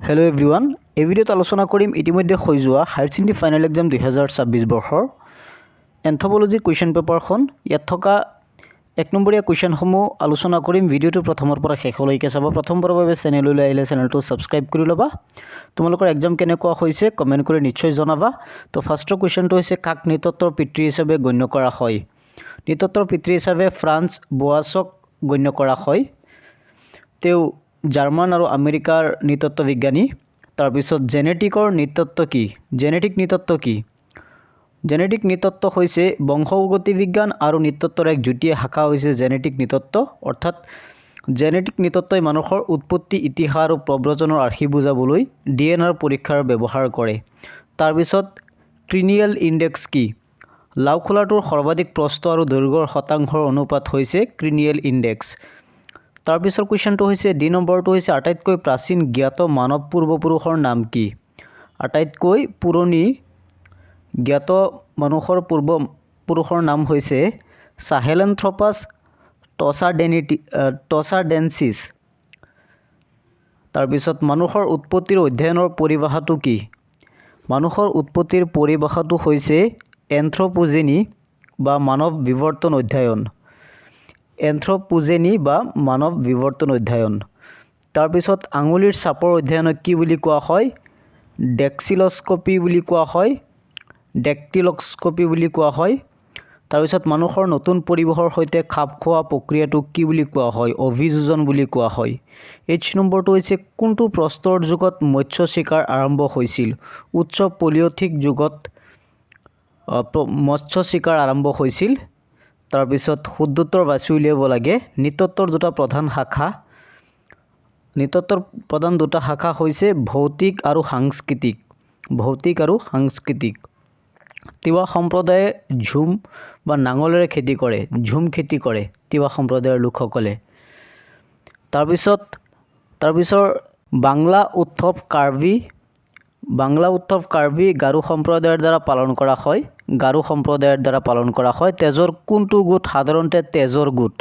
Hello' everyone, এই ভিডিঅ'ত আলোচনা কৰিম ইতিমধ্যে হৈ যোৱা হায়াৰ ছেকেণ্ডেৰী ফাইনেল এক্সাম 2026 বৰ্ষৰ এন্থ্ৰপলজি কুৱেশ্যন পেপাৰখন। ইয়াত থকা 1 নম্বৰীয়া কুৱেশ্যনসমূহ আলোচনা কৰিম। ভিডিঅ'টো প্ৰথমৰ পৰা শেষলৈকে চাব। প্ৰথমবাৰৰ বাবে চেনেললৈ আহিলে চেনেলটো ছাবস্ক্ৰাইব কৰি ল'বা। তোমালোকৰ এক্সাম কেনেকুৱা হৈছে কমেণ্ট কৰি নিশ্চয় জনাবা। তো ফাৰ্ষ্টৰ কুৱেশ্যনটো হৈছে, কাক নৃতত্বৰ পিতৃ হিচাপে গণ্য কৰা হয়? নৃতত্বৰ পিতৃ হিচাপে ফ্ৰান্স বোৱাছক গণ্য কৰা হয়। তেওঁ জাৰ্মান আৰু আমেৰিকাৰ নৃতত্ব বিজ্ঞানী। তাৰপিছত জেনেটিকৰ নৃতত্ব কি? জেনেটিক নৃতত্ব কি? জেনেটিক নৃতত্ব হৈছে বংশগতি বিজ্ঞান আৰু নৃতত্বৰ এক যুটীয়া শাখা হৈছে জেনেটিক নৃতত্ব। অৰ্থাৎ জেনেটিক নৃতত্বই মানুহৰ উৎপত্তি, ইতিহাস আৰু প্ৰব্ৰজনৰ আৰ্হি বুজাবলৈ DNA পৰীক্ষাৰ ব্যৱহাৰ কৰে। তাৰপিছত ক্ৰিনিয়েল ইণ্ডেক্স কি? লাওখোলাটোৰ সৰ্বাধিক প্ৰস্থ আৰু দৈৰ্ঘ্যৰ শতাংশৰ অনুপাত হৈছে ক্ৰিনিয়েল ইণ্ডেক্স। তাৰপিছৰ কুৱেশ্যনটো হৈছে ডি নম্বৰটো হৈছে, আটাইতকৈ প্ৰাচীন জ্ঞাত মানৱ পূৰ্বপুৰুষৰ নাম কি? আটাইতকৈ পুৰণি জ্ঞাত মানুহৰ পূৰ্বপুৰুষৰ নাম হৈছে সাহেলান্থ্ৰপাছ টছাডেনচিছ। তাৰপিছত মানুহৰ উৎপত্তিৰ অধ্যয়নৰ পৰিভাষাটো কি? মানুহৰ উৎপত্তিৰ পৰিভাষাটো হৈছে এন্থ্ৰপোজেনি বা মানৱ বিৱৰ্তন অধ্যয়ন। এন্থ্ৰপোজেনি বা মানৱ বিৱৰ্তন অধ্যয়ন। তাৰপিছত আঙুলিৰ চাপৰ অধ্যয়নক কি বুলি কোৱা হয়? ডেক্সিলস্কপি বুলি কোৱা হয়। ডেক্টিলস্কপি বুলি কোৱা হয়। তাৰপিছত মানুহৰ নতুন পৰিৱেশৰ সৈতে খাপ খোৱা প্ৰক্ৰিয়াটোক কি বুলি কোৱা হয়? অভিযোজন বুলি কোৱা হয়। এইচ নম্বৰটো হৈছে, কোনটো প্ৰস্তৰ যুগত মৎস্য চিকাৰ আৰম্ভ হৈছিল? উচ্চ পলিঅথিক যুগত মৎস্য চিকাৰ আৰম্ভ হৈছিল। তাৰপিছত শুদ্ধ উত্তৰ বাছি উলিয়াব লাগে। নৃতত্বৰ দুটা প্ৰধান শাখা। নৃতত্বৰ প্ৰধান দুটা শাখা হৈছে ভৌতিক আৰু সাংস্কৃতিক। ভৌতিক আৰু সাংস্কৃতিক। তিৱা সম্প্ৰদায়ে ঝুম বা নাঙলেৰে খেতি কৰে। ঝুম খেতি কৰে তিৱা সম্প্ৰদায়ৰ লোকসকলে। তাৰপিছৰ বাংলা উৎসৱ কাৰ্বি গাৰো সম্প্ৰদায়ৰ দ্বাৰা পালন কৰা হয়। গাৰো সম্প্ৰদায়ৰ দ্বাৰা পালন কৰা হয়। তেজৰ কোনটো গোট সাধাৰণতে তেজৰ গোট?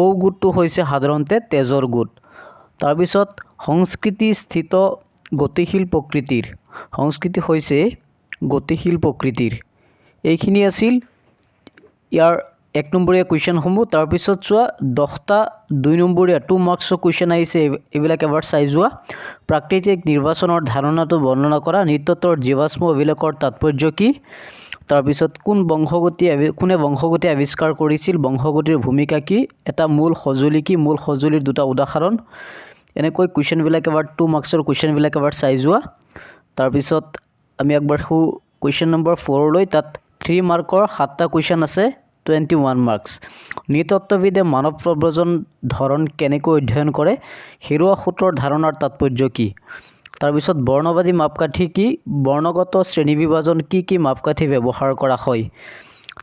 ঔ গোটটো হৈছে সাধাৰণতে তেজৰ গোট। তাৰপিছত সংস্কৃতি স্থিত গতিশীল প্ৰকৃতিৰ। সংস্কৃতি হৈছে গতিশীল প্ৰকৃতিৰ। এইখিনি আছিল ইয়াৰ 1 নম্বৰীয়া কুৱেশ্যনসমূহ। তাৰপিছত চোৱা 10টা 2 নম্বৰীয়া 2 মাৰ্কছৰ কুৱেশ্যন আহিছে, এইবিলাক এবাৰ চাই যোৱা। প্ৰাকৃতিক নিৰ্বাচনৰ ধাৰণাটো বৰ্ণনা কৰা। নৃতত্বৰ জীৱাশ্ম অভিলেখৰ তাৎপৰ্য কি? তাৰপিছত কোনে বংশগতি আৱিষ্কাৰ কৰিছিল? বংশগতিৰ ভূমিকা কি? এটা মূল সঁজুলি কি? মূল সঁজুলিৰ দুটা উদাহৰণ। এনেকৈ কুৱেশ্যনবিলাক এবাৰ 2 মাৰ্কছৰ কুৱেশ্যনবিলাক এবাৰ চাই যোৱা। তাৰপিছত আমি আগবাঢ়ো কুৱেশ্যন নম্বৰ 4লৈ। তাত 3 মাৰ্কৰ 7টা কুৱেশ্যন আছে, 21 মাৰ্কছ। নৃতত্ত্ববিদে মানৱ প্ৰব্ৰজন ধৰণ কেনেকৈ অধ্যয়ন কৰে? হেৰুৱা সূত্ৰৰ ধাৰণাৰ তাৎপৰ্য কি? তাৰপিছত বৰ্ণবাদী মাপকাঠি কি? বৰ্ণগত শ্ৰেণীবিভাজন কি মাপকাঠি ব্যৱহাৰ কৰা হয়?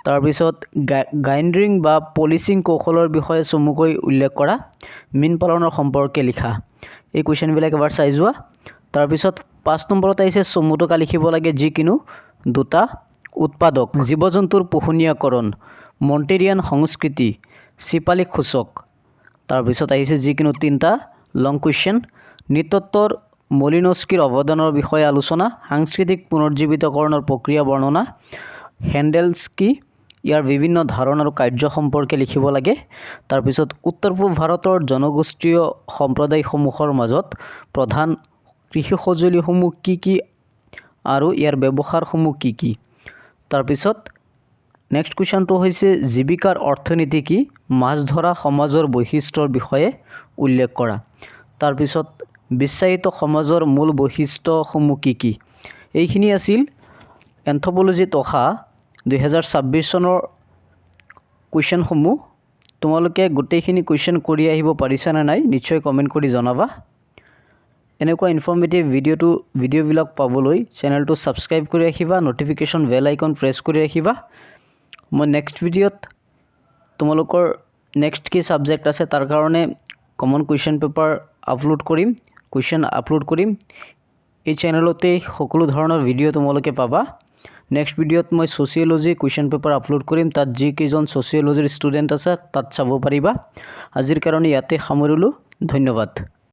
তাৰপিছত গাইণ্ডাৰিং বা পলিচিং কৌশলৰ বিষয়ে চমুকৈ উল্লেখ কৰা। মীন পালনৰ সম্পৰ্কে লিখা। এই কুৱেশ্যনবিলাক এবাৰ চাই যোৱা। তাৰপিছত 5 নম্বৰত আহিছে, চমুটোকা লিখিব লাগে যিকিনো দুটা। উৎপাদক, জীৱ জন্তুৰ পোহনীয়াকৰণ, মণ্টেৰিয়ান সংস্কৃতি, চিপালিক সূচক। তাৰপিছত আহিছে যিকিনো 3টা লং কুৱেশ্যন। নৃতত্বৰ মলিনস্কিৰ অৱদানৰ বিষয়ে আলোচনা। সাংস্কৃতিক পুনৰুজ্জীৱিতকৰণৰ প্ৰক্ৰিয়া বৰ্ণনা। হেণ্ডেলস্কি, ইয়াৰ বিভিন্ন ধাৰণা আৰু কাৰ্য সম্পৰ্কে লিখিব লাগে। তাৰপিছত উত্তৰ পূব ভাৰতৰ জনগোষ্ঠীয় সম্প্ৰদায়সমূহৰ মাজত প্ৰধান কৃষি সঁজুলিসমূহ কি আৰু ইয়াৰ ব্যৱহাৰসমূহ কি? তাৰপিছত নেক্সট কুৱেশ্যনটো হৈছে, জীৱিকাৰ অৰ্থনীতি কি? মাছ ধৰা সমাজৰ বৈশিষ্ট্যৰ বিষয়ে উল্লেখ কৰা। তাৰপিছত বিশ্বায়িত সমাজৰ মূল বৈশিষ্ট্যসমূহ কি? এইখিনি আছিল এন্থ্ৰপলজিত অহা 2026 চনৰ কুৱেশ্যনসমূহ। তোমালোকে গোটেইখিনি কুৱেশ্যন কৰি আহিব পাৰিছানে নাই নিশ্চয় কমেণ্ট কৰি জনাবা। এনেকুৱা ইনফৰ্মেটিভ ভিডিঅ'বিলাক পাবলৈ চেনেলটো ছাবস্ক্ৰাইব কৰি ৰাখিবা। ন'টিফিকেশ্যন বেল আইকন প্ৰেছ কৰি ৰাখিবা। মই নেক্সট ভিডিঅ'ত তোমালোকৰ নেক্সট কি ছাবজেক্ট আছে তাৰ কাৰণে কমন কুৱেশ্যন পেপাৰ আপলোড কৰিম। এই চেনেলতেই সকলো ধৰণৰ ভিডিঅ' তোমালোকে পাবা। নেক্সট ভিডিঅ'ত মই ছ'চিয়লজি কুৱেশ্যন পেপাৰ আপলোড কৰিম। তাত যিকেইজন ছ'চিয়লজিৰ ষ্টুডেণ্ট আছে তাত চাব পাৰিবা। আজিৰ কাৰণে ইয়াতে সামৰিলোঁ। ধন্যবাদ।